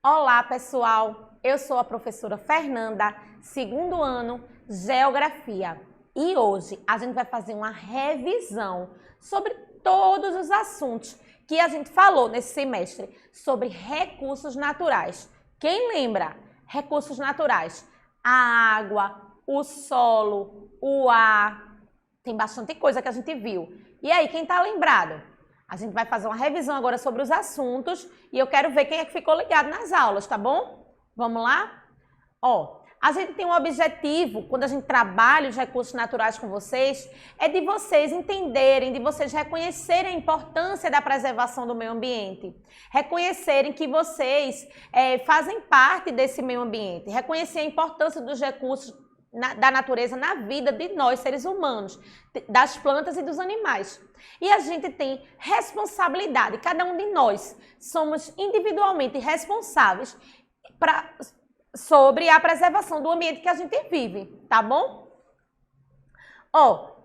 Olá, pessoal! Eu sou a professora Fernanda, segundo ano, Geografia. E hoje a gente vai fazer uma revisão sobre todos os assuntos que a gente falou nesse semestre sobre recursos naturais. Quem lembra? Recursos naturais. A água, o solo, o ar. Tem bastante coisa que a gente viu. E aí, quem está lembrado? A gente vai fazer uma revisão agora sobre os assuntos e eu quero ver quem é que ficou ligado nas aulas, tá bom? Vamos lá? A gente tem um objetivo, quando a gente trabalha os recursos naturais com vocês, é de vocês entenderem, de vocês reconhecerem a importância da preservação do meio ambiente, reconhecerem que vocês fazem parte desse meio ambiente, reconhecer a importância dos recursos da natureza na vida de nós, seres humanos, das plantas e dos animais. E a gente tem responsabilidade, cada um de nós somos individualmente responsáveis sobre a preservação do ambiente que a gente vive, tá bom?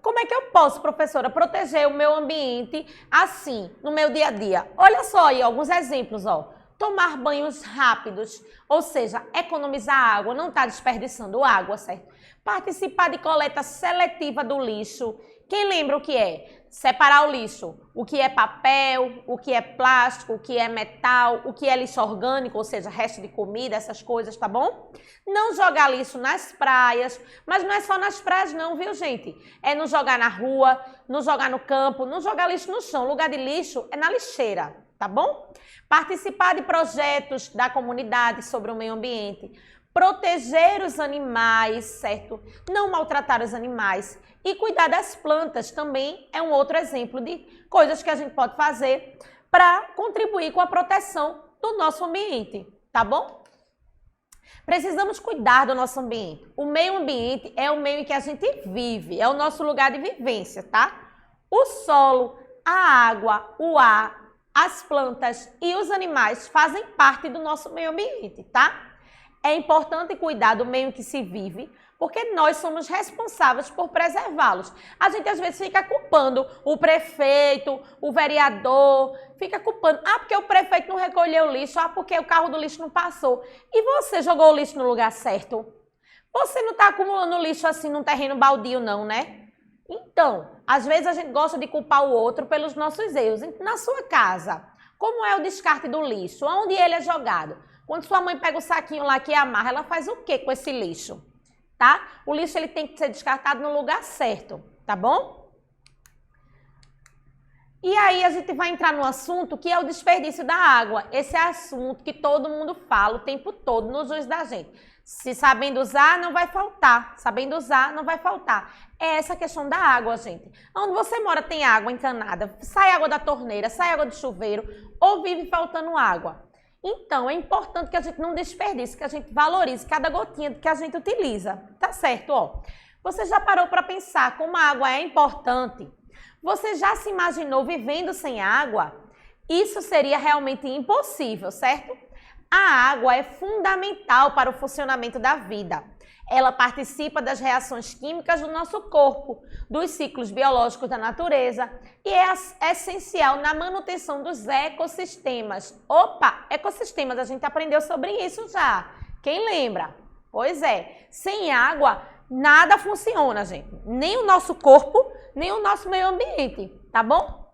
Como é que eu posso, professora, proteger o meu ambiente assim, no meu dia a dia? Olha só aí alguns exemplos, Tomar banhos rápidos, ou seja, economizar água, não estar desperdiçando água, certo? Participar de coleta seletiva do lixo. Quem lembra o que é? Separar o lixo. O que é papel, o que é plástico, o que é metal, o que é lixo orgânico, ou seja, resto de comida, essas coisas, tá bom? Não jogar lixo nas praias, mas não é só nas praias não, viu, gente? É não jogar na rua, não jogar no campo, não jogar lixo no chão. O lugar de lixo é na lixeira, tá bom? Participar de projetos da comunidade sobre o meio ambiente, proteger os animais, certo? Não maltratar os animais e cuidar das plantas também é um outro exemplo de coisas que a gente pode fazer para contribuir com a proteção do nosso ambiente, tá bom? Precisamos cuidar do nosso ambiente. O meio ambiente é o meio em que a gente vive, é o nosso lugar de vivência, tá? O solo, a água, o ar, as plantas e os animais fazem parte do nosso meio ambiente, tá? É importante cuidar do meio em que se vive, porque nós somos responsáveis por preservá-los. A gente às vezes fica culpando o prefeito, o vereador, fica culpando, porque o prefeito não recolheu o lixo, porque o carro do lixo não passou. E você jogou o lixo no lugar certo? Você não está acumulando lixo assim num terreno baldio não, né? Então, às vezes a gente gosta de culpar o outro pelos nossos erros. Na sua casa, como é o descarte do lixo? Onde ele é jogado? Quando sua mãe pega o saquinho lá que amarra, ela faz o que com esse lixo? Tá? O lixo ele tem que ser descartado no lugar certo, tá bom? E aí a gente vai entrar no assunto que é o desperdício da água. Esse é assunto que todo mundo fala o tempo todo nos usos da gente. Se sabendo usar, não vai faltar. Sabendo usar, não vai faltar. É essa questão da água, gente. Onde você mora tem água encanada, sai água da torneira, sai água do chuveiro, ou vive faltando água. Então, é importante que a gente não desperdice, que a gente valorize cada gotinha que a gente utiliza. Tá certo, Você já parou para pensar como a água é importante? Você já se imaginou vivendo sem água? Isso seria realmente impossível, certo? A água é fundamental para o funcionamento da vida. Ela participa das reações químicas do nosso corpo, dos ciclos biológicos da natureza e é essencial na manutenção dos ecossistemas. Ecossistemas, a gente aprendeu sobre isso já. Quem lembra? Pois é, sem água nada funciona, gente. Nem o nosso corpo, nem o nosso meio ambiente, tá bom?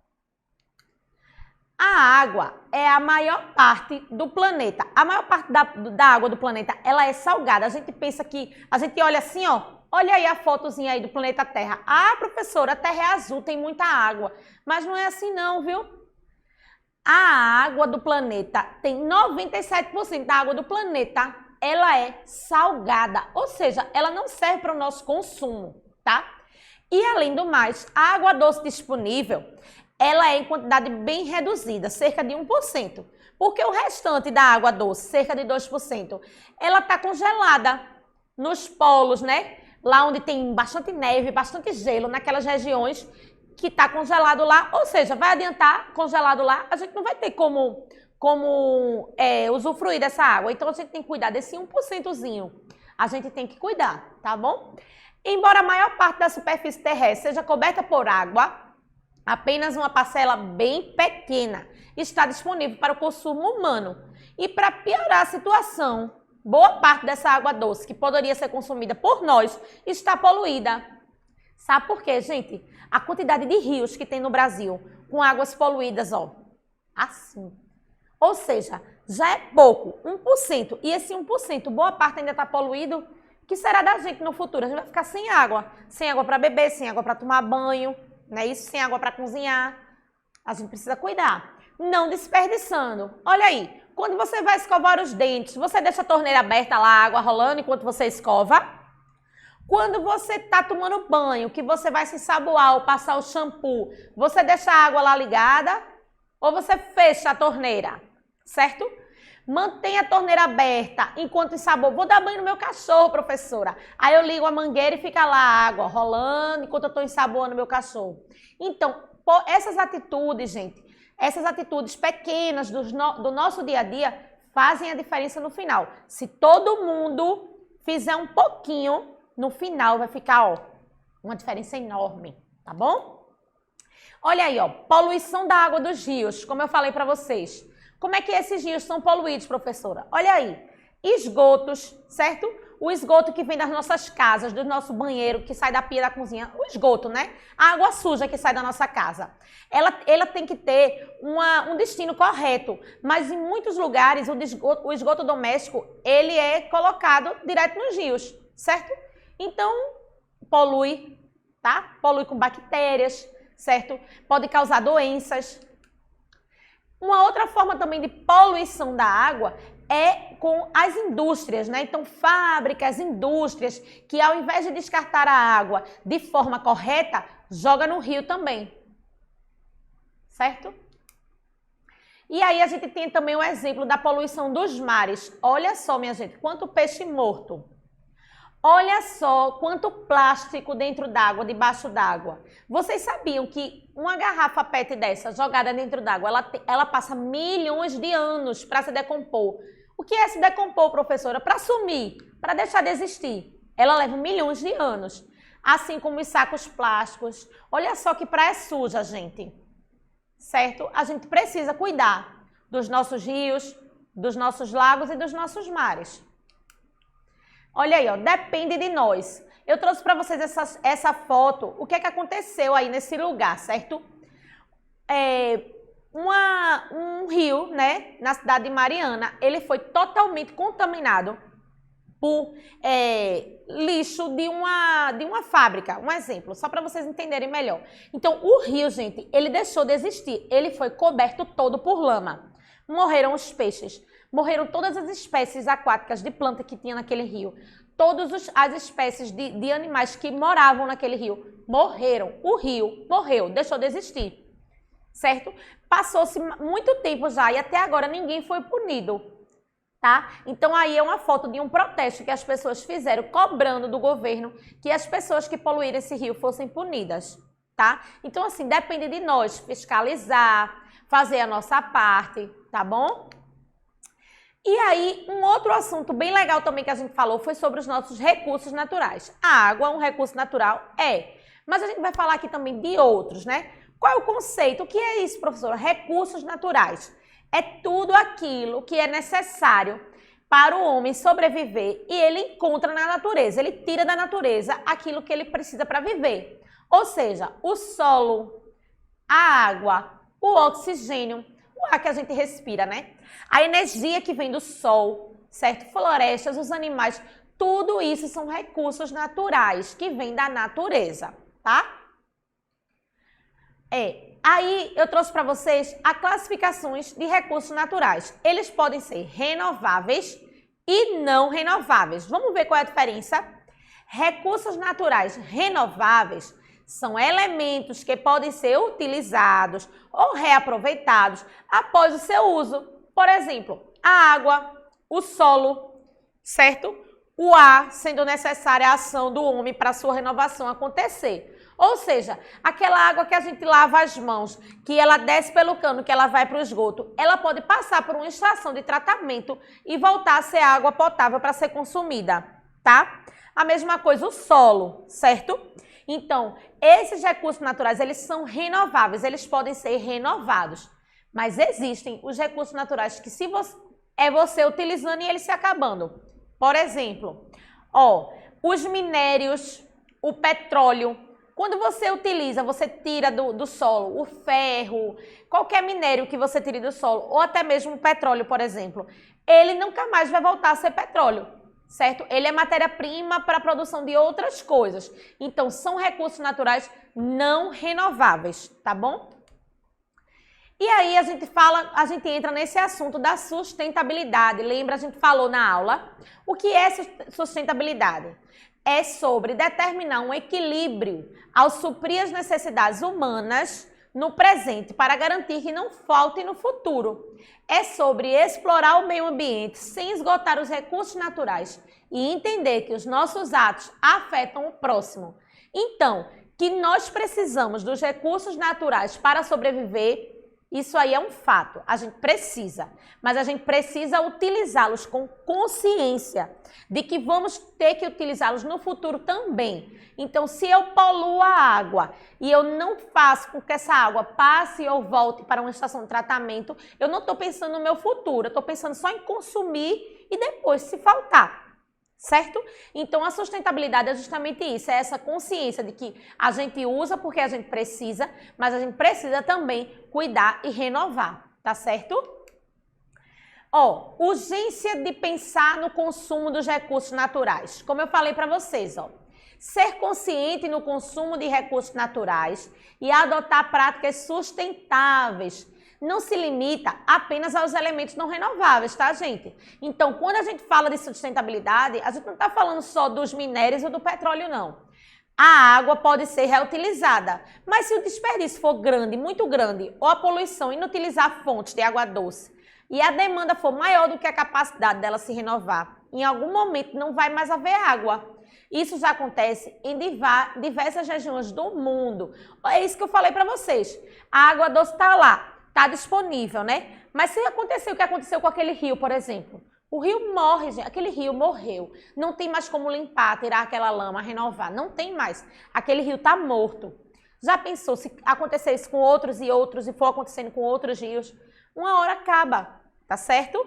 A água é a maior parte do planeta. A maior parte da água do planeta, ela é salgada. A gente pensa que, a gente olha assim, olha aí a fotozinha aí do planeta Terra. Professora, a Terra é azul, tem muita água. Mas não é assim não, viu? A água do planeta, tem 97% da água do planeta, ela é salgada. Ou seja, ela não serve para o nosso consumo, tá? E além do mais, a água doce disponível, ela é em quantidade bem reduzida, cerca de 1%. Porque o restante da água doce, cerca de 2%, ela está congelada nos polos, né? Lá onde tem bastante neve, bastante gelo, naquelas regiões que está congelado lá. Ou seja, vai adiantar congelado lá, a gente não vai ter como usufruir dessa água. Então, a gente tem que cuidar desse 1%zinho. A gente tem que cuidar, tá bom? Embora a maior parte da superfície terrestre seja coberta por água, apenas uma parcela bem pequena está disponível para o consumo humano. E para piorar a situação, boa parte dessa água doce que poderia ser consumida por nós está poluída. Sabe por quê, gente? A quantidade de rios que tem no Brasil com águas poluídas, ó, assim. Ou seja, já é pouco, 1%. E esse 1%, boa parte ainda está poluído. O que será da gente no futuro? A gente vai ficar sem água para beber, sem água para tomar banho, né? Isso, sem água para cozinhar. A gente precisa cuidar. Não desperdiçando. Olha aí, quando você vai escovar os dentes, você deixa a torneira aberta lá, a água rolando enquanto você escova? Quando você está tomando banho, que você vai se ensaboar ou passar o shampoo, você deixa a água lá ligada ou você fecha a torneira, certo? Mantenha a torneira aberta enquanto ensaboa. Vou dar banho no meu cachorro, professora. Aí eu ligo a mangueira e fica lá a água rolando enquanto eu estou ensaboando meu cachorro. Então, essas atitudes, gente, essas atitudes pequenas do nosso dia a dia fazem a diferença no final. Se todo mundo fizer um pouquinho, no final vai ficar, ó, uma diferença enorme, tá bom? Olha aí, ó, poluição da água dos rios, como eu falei para vocês. Como é que esses rios são poluídos, professora? Olha aí, esgotos, certo? O esgoto que vem das nossas casas, do nosso banheiro, que sai da pia da cozinha, o esgoto, né? A água suja que sai da nossa casa. Ela tem que ter um destino correto, mas em muitos lugares o esgoto doméstico, ele é colocado direto nos rios, certo? Então, polui, tá? Polui com bactérias, certo? Pode causar doenças. Uma outra forma também de poluição da água é com as indústrias, né? Então, fábricas, indústrias, que ao invés de descartar a água de forma correta, joga no rio também, certo? E aí a gente tem também o exemplo da poluição dos mares. Olha só, minha gente, quanto peixe morto. Olha só quanto plástico dentro d'água, debaixo d'água. Vocês sabiam que uma garrafa PET dessa jogada dentro d'água, ela passa milhões de anos para se decompor. O que é se decompor, professora? Para sumir, para deixar de existir. Ela leva milhões de anos. Assim como os sacos plásticos. Olha só que praia suja, gente. Certo? A gente precisa cuidar dos nossos rios, dos nossos lagos e dos nossos mares. Olha aí, ó, depende de nós. Eu trouxe para vocês essa foto, o que é que aconteceu aí nesse lugar, certo? Um rio, né, na cidade de Mariana, ele foi totalmente contaminado por lixo de uma fábrica. Um exemplo, só para vocês entenderem melhor. Então, o rio, gente, ele deixou de existir. Ele foi coberto todo por lama. Morreram os peixes. Morreram todas as espécies aquáticas de planta que tinha naquele rio. Todas as espécies de animais que moravam naquele rio morreram. O rio morreu, deixou de existir. Certo? Passou-se muito tempo já e até agora ninguém foi punido. Tá? Então aí é uma foto de um protesto que as pessoas fizeram cobrando do governo que as pessoas que poluíram esse rio fossem punidas. Tá? Então assim, depende de nós fiscalizar, fazer a nossa parte, tá bom? E aí, um outro assunto bem legal também que a gente falou foi sobre os nossos recursos naturais. A água é um recurso natural? É. Mas a gente vai falar aqui também de outros, né? Qual é o conceito? O que é isso, professora? Recursos naturais. É tudo aquilo que é necessário para o homem sobreviver e ele encontra na natureza. Ele tira da natureza aquilo que ele precisa para viver. Ou seja, o solo, a água, o oxigênio, o ar que a gente respira, né? A energia que vem do sol, certo? Florestas, os animais, tudo isso são recursos naturais que vêm da natureza, tá? Aí eu trouxe para vocês as classificações de recursos naturais. Eles podem ser renováveis e não renováveis. Vamos ver qual é a diferença? Recursos naturais renováveis são elementos que podem ser utilizados ou reaproveitados após o seu uso. Por exemplo, a água, o solo, certo? O ar, sendo necessária a ação do homem para sua renovação acontecer. Ou seja, aquela água que a gente lava as mãos, que ela desce pelo cano, que ela vai para o esgoto, ela pode passar por uma estação de tratamento e voltar a ser água potável para ser consumida, tá? A mesma coisa o solo, certo? Então, esses recursos naturais, eles são renováveis, eles podem ser renovados. Mas existem os recursos naturais que se você utilizando e eles se acabando. Por exemplo, os minérios, o petróleo, quando você utiliza, você tira do solo o ferro, qualquer minério que você tire do solo, ou até mesmo o petróleo, por exemplo, ele nunca mais vai voltar a ser petróleo, certo? Ele é matéria-prima para a produção de outras coisas. Então, são recursos naturais não renováveis, tá bom? E aí a gente entra nesse assunto da sustentabilidade. Lembra, a gente falou na aula, o que é sustentabilidade? É sobre determinar um equilíbrio ao suprir as necessidades humanas no presente para garantir que não falte no futuro. É sobre explorar o meio ambiente sem esgotar os recursos naturais e entender que os nossos atos afetam o próximo. Então, que nós precisamos dos recursos naturais para sobreviver, isso aí é um fato, a gente precisa, mas a gente precisa utilizá-los com consciência de que vamos ter que utilizá-los no futuro também. Então, se eu poluo a água e eu não faço com que essa água passe ou volte para uma estação de tratamento, eu não estou pensando no meu futuro, eu estou pensando só em consumir e depois se faltar. Certo? Então, a sustentabilidade é justamente isso, é essa consciência de que a gente usa porque a gente precisa, mas a gente precisa também cuidar e renovar, tá certo? Urgência de pensar no consumo dos recursos naturais. Como eu falei para vocês, ser consciente no consumo de recursos naturais e adotar práticas sustentáveis. Não se limita apenas aos elementos não renováveis, tá, gente? Então, quando a gente fala de sustentabilidade, a gente não está falando só dos minérios ou do petróleo, não. A água pode ser reutilizada, mas se o desperdício for grande, muito grande, ou a poluição inutilizar fontes de água doce e a demanda for maior do que a capacidade dela se renovar, em algum momento não vai mais haver água. Isso já acontece em diversas regiões do mundo. É isso que eu falei para vocês. A água doce está lá. Está disponível, né? Mas se acontecer o que aconteceu com aquele rio, por exemplo, o rio morre, gente. Aquele rio morreu. Não tem mais como limpar, tirar aquela lama, renovar. Não tem mais. Aquele rio está morto. Já pensou se acontecer isso com outros e outros e for acontecendo com outros rios? Uma hora acaba, tá certo?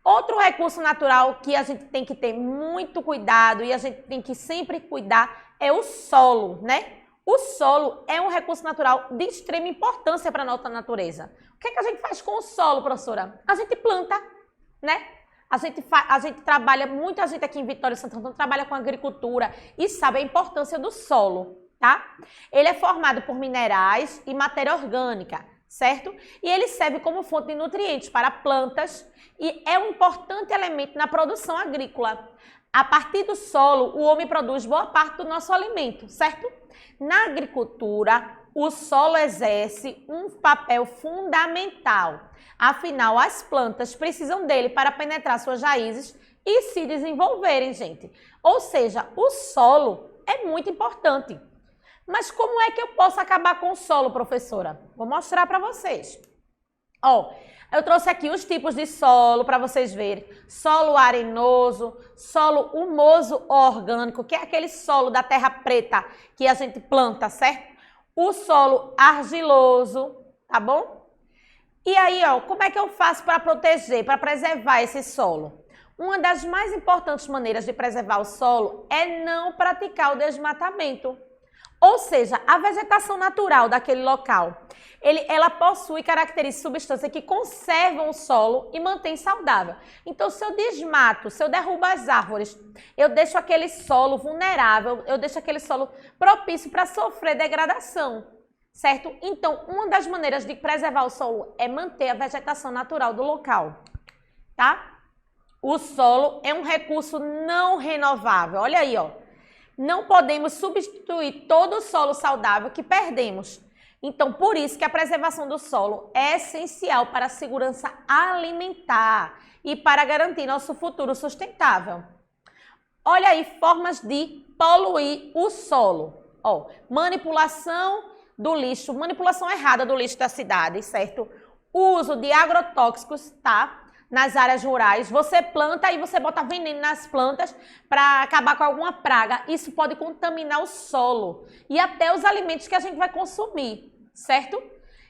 Outro recurso natural que a gente tem que ter muito cuidado e a gente tem que sempre cuidar é o solo, né? O solo é um recurso natural de extrema importância para a nossa natureza. O que é que a gente faz com o solo, professora? A gente planta, né? A gente trabalha, muita gente aqui em Vitória e Santo Antônio trabalha com agricultura e sabe a importância do solo, tá? Ele é formado por minerais e matéria orgânica, certo? E ele serve como fonte de nutrientes para plantas e é um importante elemento na produção agrícola. A partir do solo, o homem produz boa parte do nosso alimento, certo? Na agricultura, o solo exerce um papel fundamental. Afinal, as plantas precisam dele para penetrar suas raízes e se desenvolverem, gente. Ou seja, o solo é muito importante. Mas como é que eu posso acabar com o solo, professora? Vou mostrar para vocês. Eu trouxe aqui os tipos de solo para vocês verem. Solo arenoso, solo humoso orgânico, que é aquele solo da terra preta que a gente planta, certo? O solo argiloso, tá bom? E aí, como é que eu faço para proteger, para preservar esse solo? Uma das mais importantes maneiras de preservar o solo é não praticar o desmatamento. Ou seja, a vegetação natural daquele local, ela possui características e substâncias que conservam o solo e mantém saudável. Então, se eu desmato, se eu derrubo as árvores, eu deixo aquele solo vulnerável, eu deixo aquele solo propício para sofrer degradação, certo? Então, uma das maneiras de preservar o solo é manter a vegetação natural do local, tá? O solo é um recurso não renovável, olha aí, Não podemos substituir todo o solo saudável que perdemos. Então, por isso que a preservação do solo é essencial para a segurança alimentar e para garantir nosso futuro sustentável. Olha aí, formas de poluir o solo. Ó, manipulação do lixo, manipulação errada do lixo da cidade, certo? Uso de agrotóxicos, tá? Nas áreas rurais, você planta e você bota veneno nas plantas para acabar com alguma praga. Isso pode contaminar o solo e até os alimentos que a gente vai consumir, certo?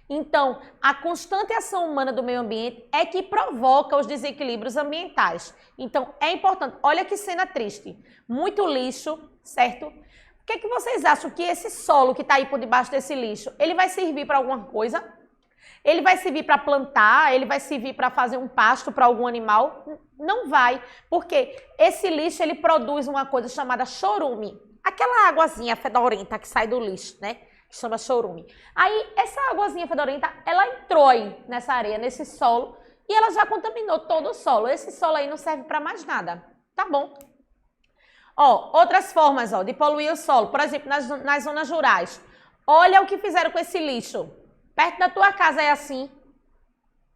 Então, a constante ação humana do meio ambiente é que provoca os desequilíbrios ambientais. Então, é importante. Olha que cena triste. Muito lixo, certo? O que é que vocês acham que esse solo que está aí por debaixo desse lixo, ele vai servir para alguma coisa? Ele vai servir para plantar? Ele vai servir para fazer um pasto para algum animal? Não vai, porque esse lixo ele produz uma coisa chamada chorume. Aquela águazinha fedorenta que sai do lixo, né? Que chama chorume. Aí, essa águazinha fedorenta, ela entrou aí nessa areia, nesse solo, e ela já contaminou todo o solo. Esse solo aí não serve para mais nada, tá bom? Ó, outras formas, ó, de poluir o solo, por exemplo, nas zonas rurais. Olha o que fizeram com esse lixo. Perto da tua casa é assim?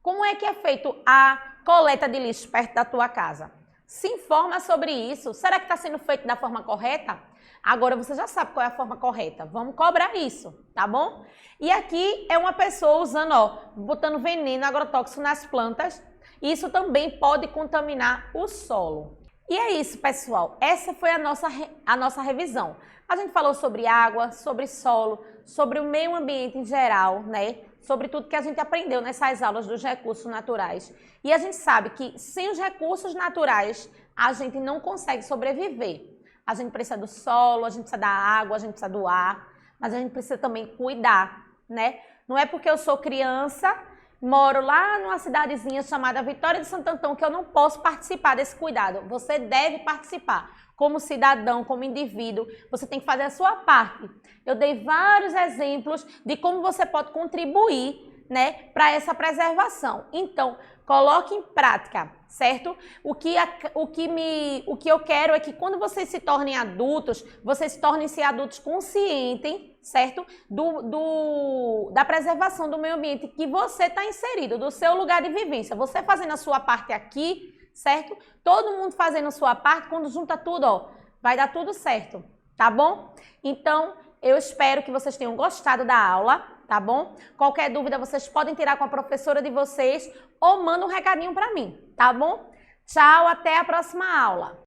Como é que é feito a coleta de lixo perto da tua casa? Se informa sobre isso. Será que está sendo feito da forma correta? Agora você já sabe qual é a forma correta. Vamos cobrar isso, tá bom? E aqui é uma pessoa usando, ó, botando veneno agrotóxico nas plantas. Isso também pode contaminar o solo. E é isso, pessoal. Essa foi a nossa revisão. A gente falou sobre água, sobre solo, sobre o meio ambiente em geral, né? Sobre tudo que a gente aprendeu nessas aulas dos recursos naturais. E a gente sabe que sem os recursos naturais, a gente não consegue sobreviver. A gente precisa do solo, a gente precisa da água, a gente precisa do ar, mas a gente precisa também cuidar, né? Não é porque eu sou criança, moro lá numa cidadezinha chamada Vitória de Santo Antão que eu não posso participar desse cuidado. Você deve participar. Como cidadão, como indivíduo, você tem que fazer a sua parte. Eu dei vários exemplos de como você pode contribuir, né, para essa preservação. Então, coloque em prática, certo? O que eu quero é que quando vocês se tornem adultos, vocês se tornem-se adultos conscientes, certo? Da preservação do meio ambiente que você está inserido, do seu lugar de vivência. Você fazendo a sua parte aqui, certo? Todo mundo fazendo a sua parte, quando junta tudo, ó, vai dar tudo certo, tá bom? Então, eu espero que vocês tenham gostado da aula, tá bom? Qualquer dúvida vocês podem tirar com a professora de vocês ou manda um recadinho para mim, tá bom? Tchau, até a próxima aula.